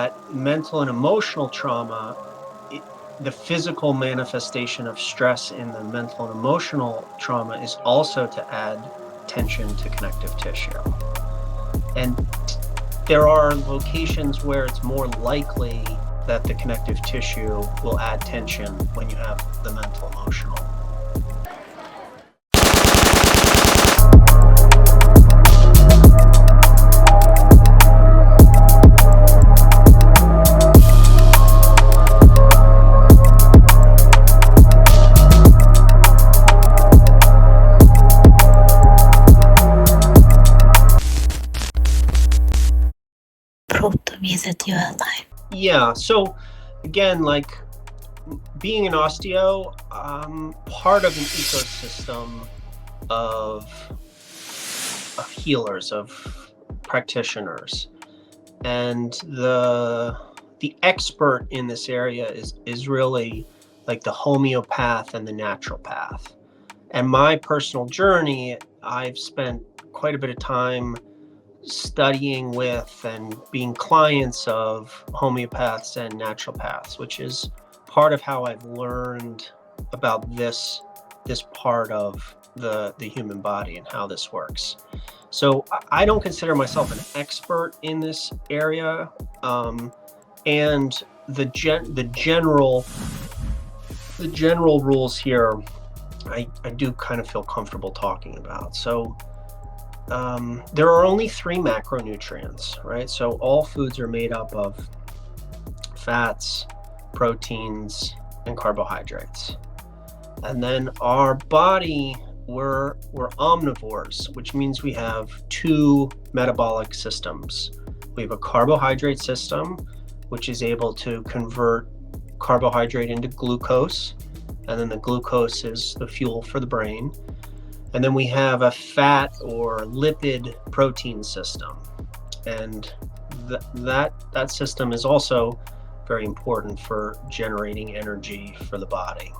that mental and emotional trauma, the physical manifestation of stress in the mental and emotional trauma is also to add tension to connective tissue. And there are locations where it's more likely that the connective tissue will add tension when you have the mental emotional. Prove to me that you are alive. Yeah, so again, like being an osteo, part of an ecosystem of healers, of practitioners, and the expert in this area is really like the homeopath and the naturopath. And my personal journey, I've spent quite a bit of time studying with and being clients of homeopaths and naturopaths, which is part of how I've learned about this part of the human body and how this works. So I don't consider myself an expert in this area, and the general rules here, I do kind of feel comfortable talking about. So there are only 3 macronutrients, right? So all foods are made up of fats, proteins, and carbohydrates. And then our body, we're omnivores, which means we have 2 metabolic systems. We have a carbohydrate system, which is able to convert carbohydrate into glucose, and then the glucose is the fuel for the brain. And then we have a fat or lipid protein system, and that system is also very important for generating energy for the body.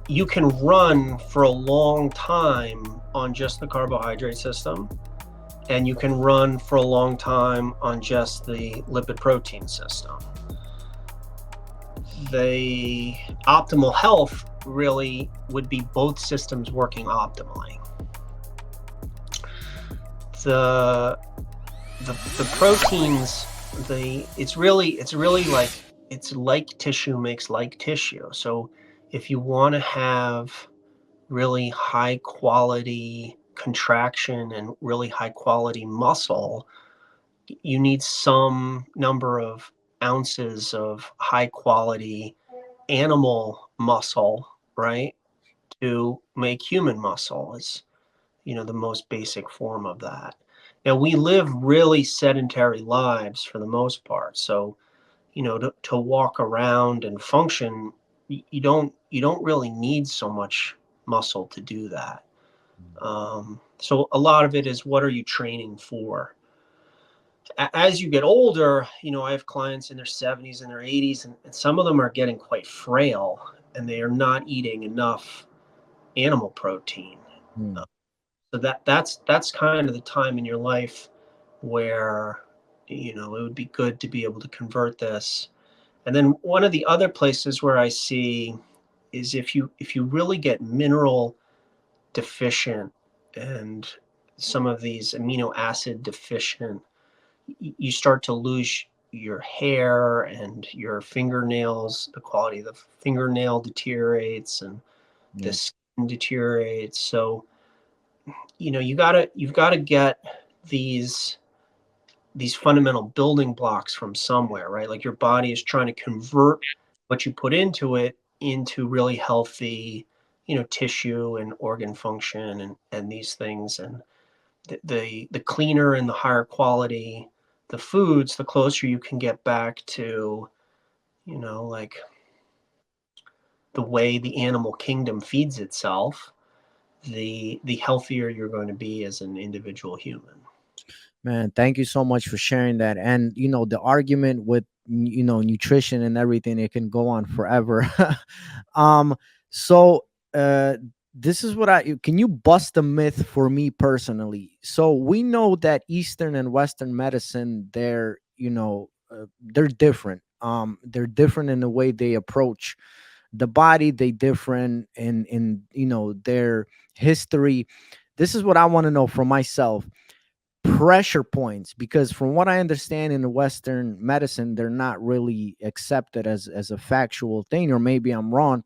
You can run for a long time on just the carbohydrate system, and you can run for a long time on just the lipid protein system. The optimal health really would be both systems working optimally. The proteins, it's really like tissue makes like tissue. So if you want to have really high quality contraction and really high quality muscle, you need some number of ounces of high quality animal muscle, right, to make human muscle. Is the most basic form of that. Now, we live really sedentary lives for the most part, so to walk around and function, you don't really need so much muscle to do that. So a lot of it is, what are you training for? As you get older, I have clients in their 70s and their 80s, and some of them are getting quite frail, and they are not eating enough animal protein. So that's kind of the time in your life where it would be good to be able to convert this. And then one of the other places where I see is if you really get mineral deficient and some of these amino acid deficient, you start to lose your hair and your fingernails. The quality of the fingernail deteriorates, and the skin deteriorates. So you've got to get these fundamental building blocks from somewhere, right? Like your body is trying to convert what you put into it into really healthy, tissue and organ function and these things. And the cleaner and the higher quality the foods, the closer you can get back to, like the way the animal kingdom feeds itself, the healthier you're going to be as an individual human. Man, thank you so much for sharing that. And the argument with nutrition and everything, it can go on forever. So this is what can you bust the myth for me personally? So we know that Eastern and Western medicine, they're, they're different. They're different in the way they approach the body. They different in their history. This is what I want to know from myself. Pressure points, because from what I understand in the Western medicine, they're not really accepted as a factual thing, or maybe I'm wrong.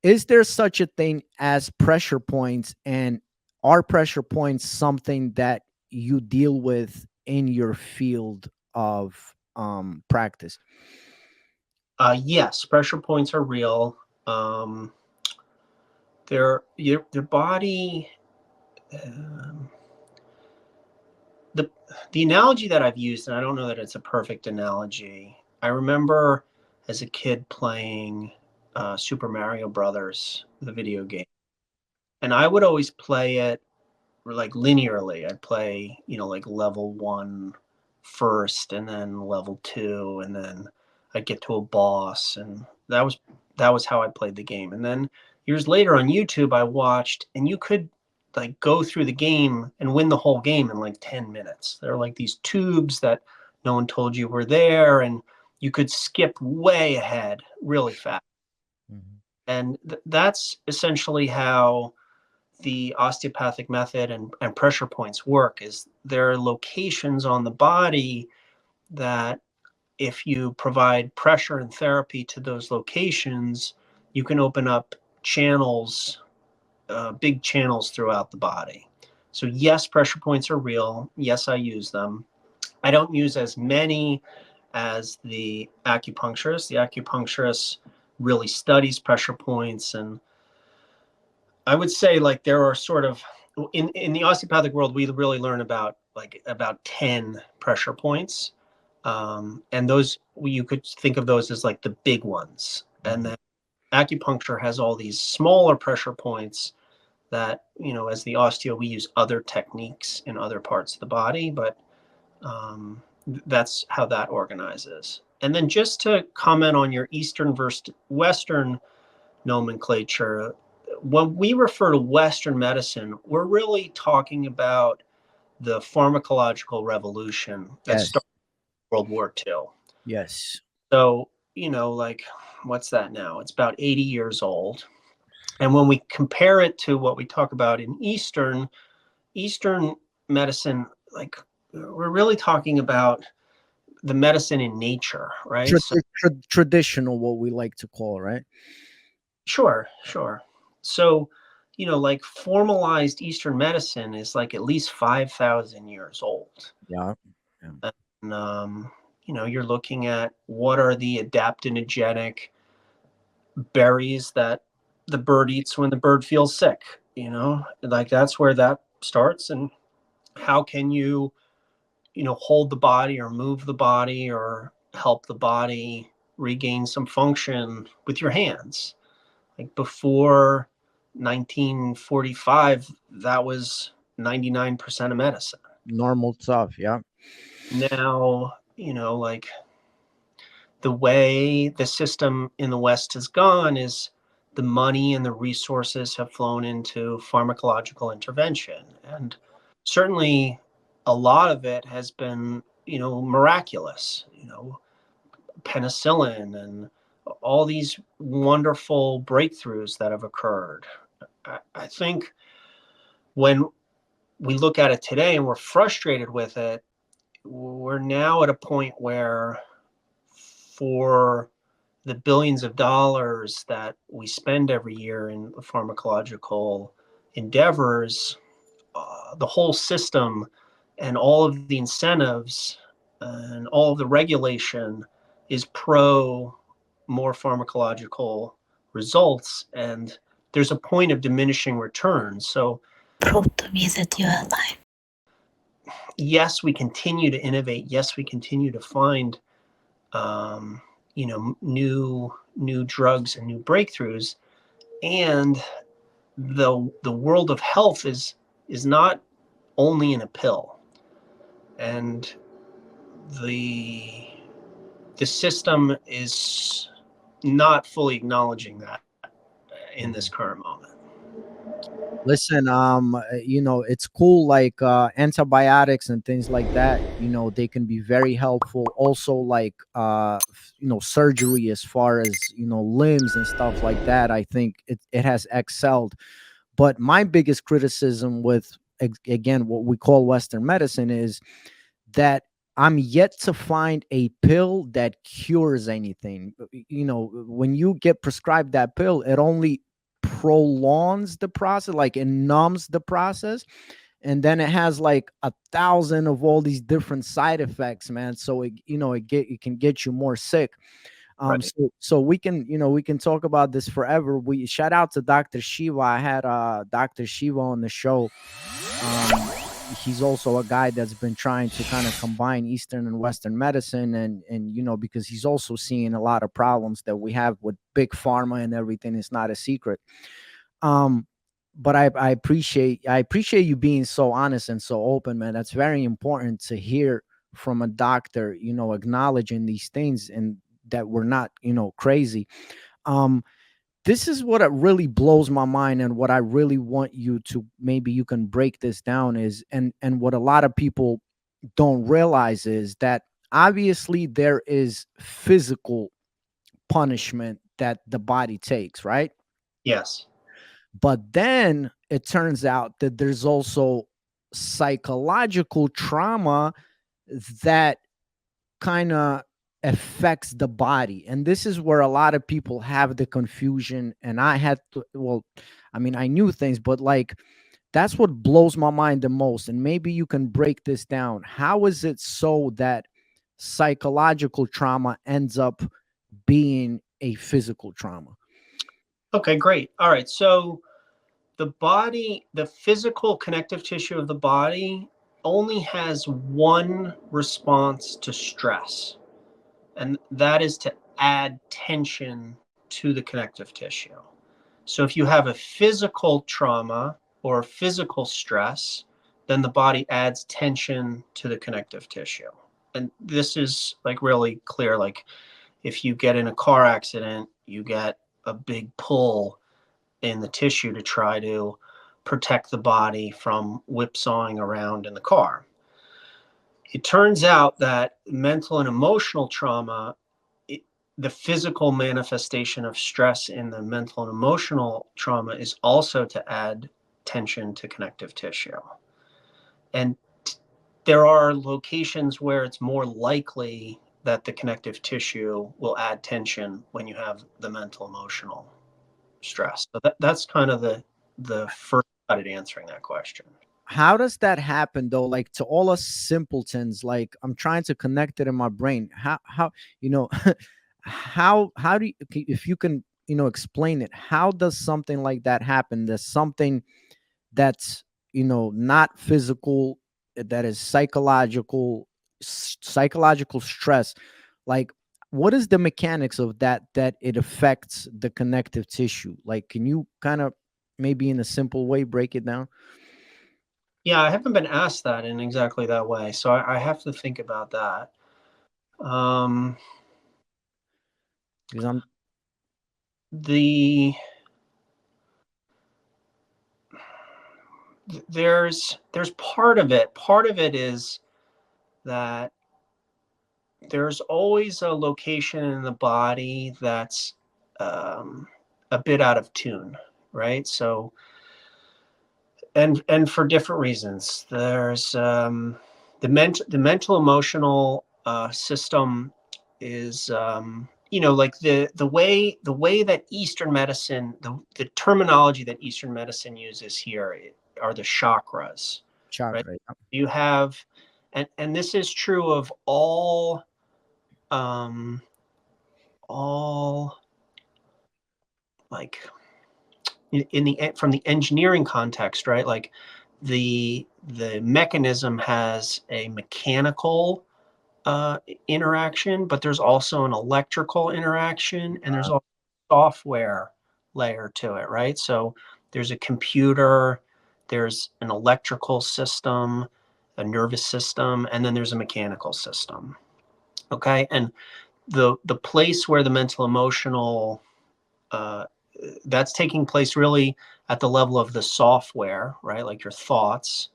Is there such a thing as pressure points, and are pressure points something that you deal with in your field of practice? Yes, pressure points are real. Um, your body. Um, the the analogy that I've used, and I don't know that it's a perfect analogy. I remember as a kid playing Super Mario Brothers, the video game, and I would always play it like linearly. I'd play, like level one first, and then level two, and then I'd get to a boss, and that was how I played the game. And then years later on YouTube, I watched, and you could like go through the game and win the whole game in like 10 minutes. There are like these tubes that no one told you were there, and you could skip way ahead really fast. Mhm. And that's essentially how the osteopathic method and pressure points work. Is there are locations on the body that if you provide pressure and therapy to those locations, you can open up channels, big channels throughout the body. So yes, pressure points are real. Yes, I use them. I don't use as many as the acupuncturist. The acupuncturist really studies pressure points, and I would say like there are sort of in the osteopathic world, we really learn about 10 pressure points. And those, you could think of those as like the big ones. And Mhm. then acupuncture has all these smaller pressure points that, as the osteo, we use other techniques in other parts of the body, but that's how that organizes. And then just to comment on your Eastern versus Western nomenclature, when we refer to Western medicine, we're really talking about the pharmacological revolution that Yes. started World War II. Yes. So, like, what's that now? It's about 80 years old. And when we compare it to what we talk about in Eastern medicine, like, we're really talking about the medicine in nature, right? So, Traditional, what we like to call, right? sure, sure. So, like formalized Eastern medicine is like at least 5,000 years old. Yeah. Yeah. And, you're looking at what are the adaptogenic berries that the bird eats when the bird feels sick, like that's where that starts. And how can you, hold the body or move the body or help the body regain some function with your hands? Like before 1945, that was 99% of medicine. Normal stuff. Yeah. Now, like the way the system in the West has gone is the money and the resources have flown into pharmacological intervention. And certainly a lot of it has been, miraculous, penicillin and all these wonderful breakthroughs that have occurred. I think when we look at it today and we're frustrated with it, we're now at a point where for the billions of dollars that we spend every year in pharmacological endeavors, the whole system and all of the incentives and all of the regulation is pro more pharmacological results. And there's a point of diminishing returns. So, Prove to me that you are alive. yes, we continue to innovate. Yes, we continue to find um, new drugs and new breakthroughs. And the world of health is not only in a pill. And the the system is not fully acknowledging that in this Mhm. current moment. Listen, you know, it's cool, like antibiotics and things like that, you know, they can be very helpful. Also, like you know, surgery as far as, you know, limbs and stuff like that. I think it has excelled. But my biggest criticism with again what we call Western medicine is that I'm yet to find a pill that cures anything. You know, when you get prescribed that pill, it only prolongs the process, like it numbs the process, and then it has like 1,000 of all these different side effects, man. So it, you know, it can get you more sick. Right. So we can, you know, we can talk about this forever. We shout out to Dr. Shiva. I had Dr. Shiva on the show. He's also a guy that's been trying to kind of combine Eastern and Western medicine, and you know, because he's also seeing a lot of problems that we have with big pharma and everything. It's not a secret. Um, but I appreciate you being so honest and so open, man. That's very important to hear from a doctor, you know, acknowledging these things and that we're not, you know, crazy. Um, this is what it really blows my mind, and what I really want you to, maybe you can break this down, is, and what a lot of people don't realize is that obviously there is physical punishment that the body takes, right? Yes. But then it turns out that there's also psychological trauma that kind of affects the body. And this is where a lot of people have the confusion. And I had to, well, I mean, I knew things, but like, that's what blows my mind the most. And maybe you can break this down. How is it so that psychological trauma ends up being a physical trauma? Okay, great. All right. So the body, the physical connective tissue of the body only has one response to stress, and that is to add tension to the connective tissue. So if you have a physical trauma or physical stress, then the body adds tension to the connective tissue. And this is like really clear. Like if you get in a car accident, you get a big pull in the tissue to try to protect the body from whipsawing around in the car. It turns out that mental and emotional trauma, it, the physical manifestation of stress in the mental and emotional trauma is also to add tension to connective tissue. And there are locations where it's more likely that the connective tissue will add tension when you have the mental emotional stress. So that's kind of the first cut at answering that question. How does that happen though? Like, to all us simpletons, like I'm trying to connect it in my brain. How you know, how do you, if you can, you know, explain it, how does something like that happen? There's something that's, you know, not physical, that is psychological, psychological stress. Like, what is the mechanics of that, that it affects the connective tissue? Like, can you kind of, maybe in a simple way, break it down? Yeah, I haven't been asked that in exactly that way, so I have to think about that. Um, Because I'm the there's part of it. Part of it is that there's always a location in the body that's um, a bit out of tune, right? So, and for different reasons, there's the mental emotional system is like the way that Eastern medicine, the terminology that Eastern medicine uses here are the chakras, right? chakra. You have, and this is true of um, all like in the from the engineering context, right? Like the mechanism has a mechanical interaction, but there's also an electrical interaction, and there's also a software layer to it, right? So there's a computer, there's an electrical system, a nervous system, and then there's a mechanical system. Okay, and the place where the mental emotional uh, that's taking place really at the level of the software, right? Like your thoughts,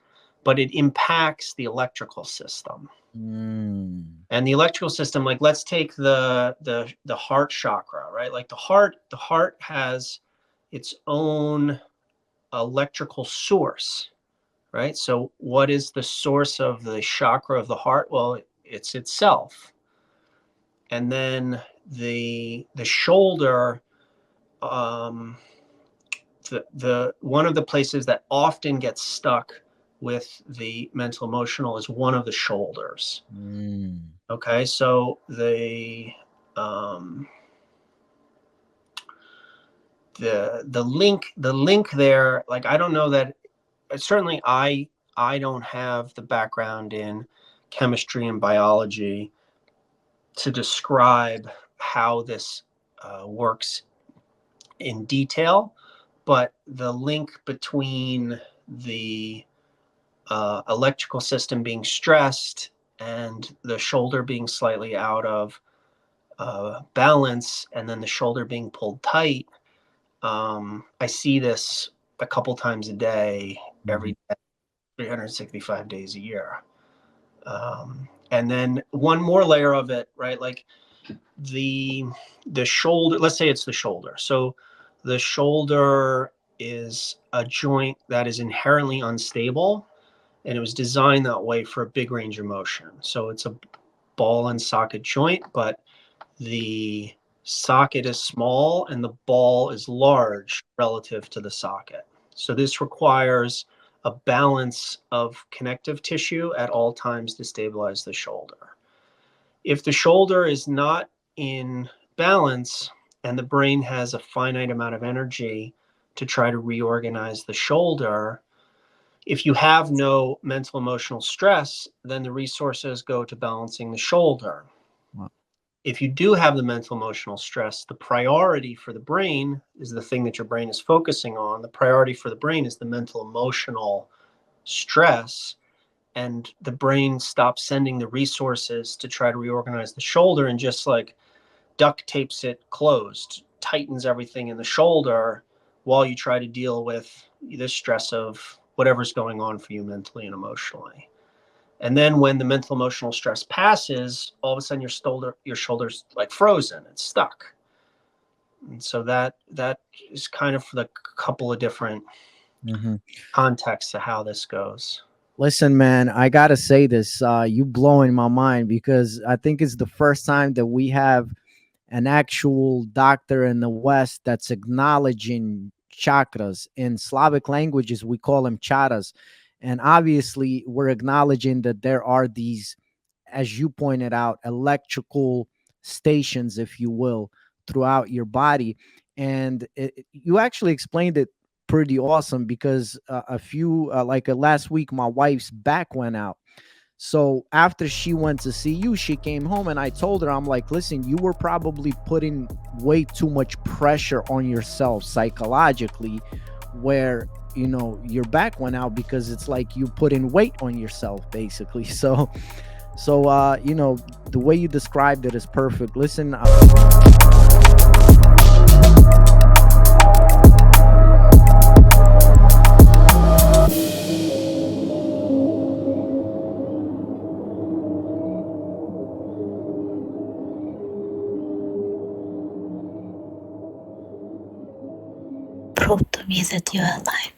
but it impacts the electrical system. And the electrical system, like let's take the heart chakra, right? Like the heart has its own electrical source, right? So what is the source of the chakra of the heart? Well, it's itself. And then the shoulder, the one of the places that often gets stuck with the mental emotional is one of the shoulders. Okay, so um, the link there, like I don't know that certainly I don't have the background in chemistry and biology to describe how this works in detail, but the link between the electrical system being stressed and the shoulder being slightly out of balance, and then the shoulder being pulled tight. I see this a couple times a day, every day, 365 days a year. And then one more layer of it, right? Like the shoulder, let's say it's the shoulder. So the shoulder is a joint that is inherently unstable, and it was designed that way for a big range of motion. So it's a ball and socket joint, but the socket is small and the ball is large relative to the socket. So this requires a balance of connective tissue at all times to stabilize the shoulder. If the shoulder is not in balance and the brain has a finite amount of energy to try to reorganize the shoulder, if you have no mental emotional stress, then the resources go to balancing the shoulder. Wow. If you do have the mental emotional stress, the priority for the brain is the thing that your brain is focusing on. The priority for the brain is the mental emotional stress, and the brain stops sending the resources to try to reorganize the shoulder and just like duct tapes it closed, tightens everything in the shoulder while you try to deal with the stress of whatever's going on for you mentally and emotionally. And then when the mental emotional stress passes, all of a sudden your shoulder's like frozen, it's stuck. And so that is kind of the couple of different contexts to how this goes. Listen, man, I gotta say this. You blowing my mind, because I think it's the first time that we have an actual doctor in the West that's acknowledging chakras. In Slavic languages, we call them charas. And obviously, we're acknowledging that there are these, as you pointed out, electrical stations, if you will, throughout your body. And you actually explained it pretty awesome, because a few, last week, my wife's back went out. So after she went to see you, she came home and I told her, I'm like, listen, you were probably putting way too much pressure on yourself psychologically, where, your back went out, because it's like you putting weight on yourself, basically. So, the way you described it is perfect. Listen, Prove to me that you are alive.